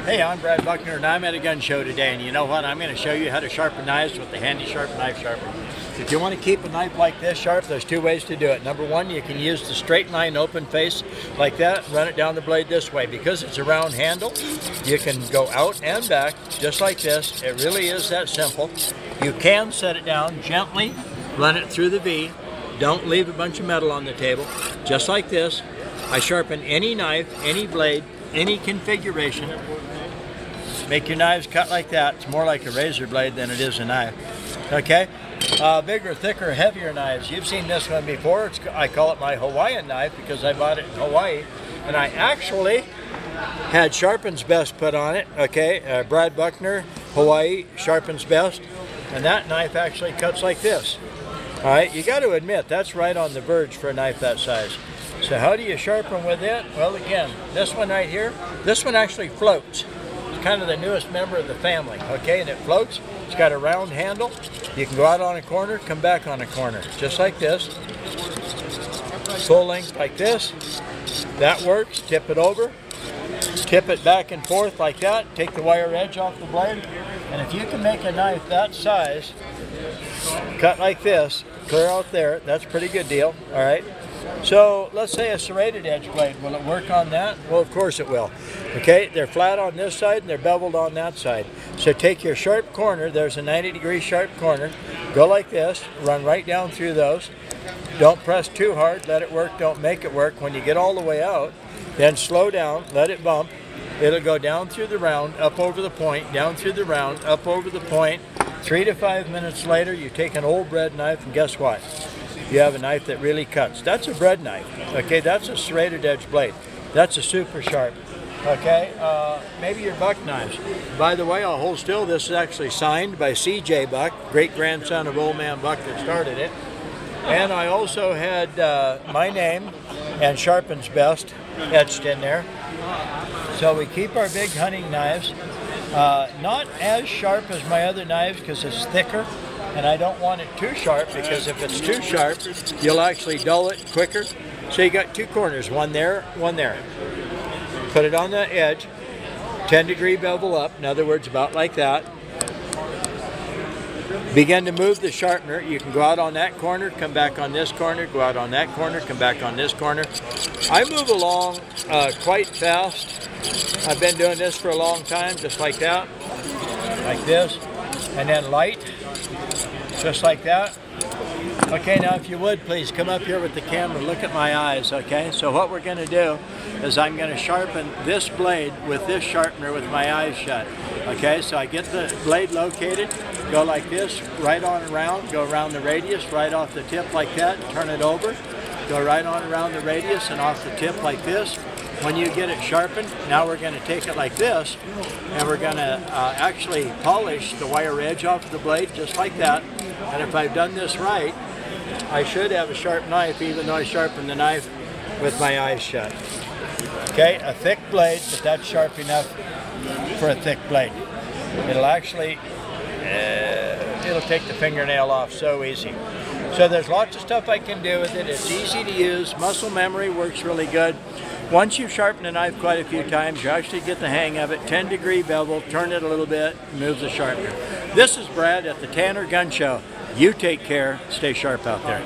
Hey, I'm Brad Buckner and I'm at a gun show today, and you know what? I'm going to show you how to sharpen knives with the handy sharp knife sharpener. If you want to keep a knife like this sharp, there's two ways to do it. Number one, you can use the straight line open face like that, run it down the blade this way. Because it's a round handle, you can go out and back just like this. It really is that simple. You can set it down gently, run it through the V. Don't leave a bunch of metal on the table. Just like this. I sharpen any knife, any blade, any configuration. Make your knives cut like that. It's more like a razor blade than it is a knife. Okay? Bigger, thicker, heavier knives. You've seen this one before. I call it my Hawaiian knife because I bought it in Hawaii. And I actually had Sharpen's Best put on it. Okay? Brad Buckner, Hawaii, Sharpen's Best. And that knife actually cuts like this. Alright? You got to admit, that's right on the verge for a knife that size. So how do you sharpen with it? Well, again, this one right here, this one actually floats. Kind of the newest member of the family, okay, and it floats. It's got a round handle. You can go out on a corner, come back on a corner, just like this. Full length like this. That works. Tip it over. Tip it back and forth like that. Take the wire edge off the blade. And if you can make a knife that size, cut like this, clear out there, that's a pretty good deal, all right? So let's say a serrated edge blade. Will it work on that? Well, of course it will. Okay, they're flat on this side and they're beveled on that side. So take your sharp corner, there's a 90-degree sharp corner, go like this, run right down through those. Don't press too hard, let it work, don't make it work. When you get all the way out, then slow down, let it bump. It'll go down through the round, up over the point, down through the round, up over the point. 3 to 5 minutes later, you take an old bread knife and guess what? You have a knife that really cuts. That's a bread knife, okay? That's a serrated edge blade. That's a super sharp, okay? Maybe your buck knives. By the way, I'll hold still. This is actually signed by C.J. Buck, great-grandson of Old Man Buck that started it. And I also had my name and Sharpen's Best etched in there. So we keep our big hunting knives. Not as sharp as my other knives because it's thicker. And I don't want it too sharp because if it's too sharp, you'll actually dull it quicker. So you got two corners, one there, one there. Put it on the edge, 10-degree bevel up, in other words, about like that. Begin to move the sharpener. You can go out on that corner, come back on this corner, go out on that corner, come back on this corner. I move along quite fast. I've been doing this for a long time, just like that, like this, and then light. Just like that. Okay, now if you would, please come up here with the camera, look at my eyes, okay? So what we're going to do is I'm going to sharpen this blade with this sharpener with my eyes shut. Okay, so I get the blade located, go like this, right on around, go around the radius, right off the tip like that, turn it over, go right on around the radius and off the tip like this. When you get it sharpened, now we're going to take it like this, and we're going to actually polish the wire edge off the blade just like that. And if I've done this right, I should have a sharp knife even though I sharpened the knife with my eyes shut. Okay, a thick blade, but that's sharp enough for a thick blade. It'll actually, it'll take the fingernail off so easy. So there's lots of stuff I can do with it. It's easy to use. Muscle memory works really good. Once you've sharpened a knife quite a few times, you actually get the hang of it. 10-degree bevel, turn it a little bit, move the sharpener. This is Brad at the Tanner Gun Show. You take care, stay sharp out there.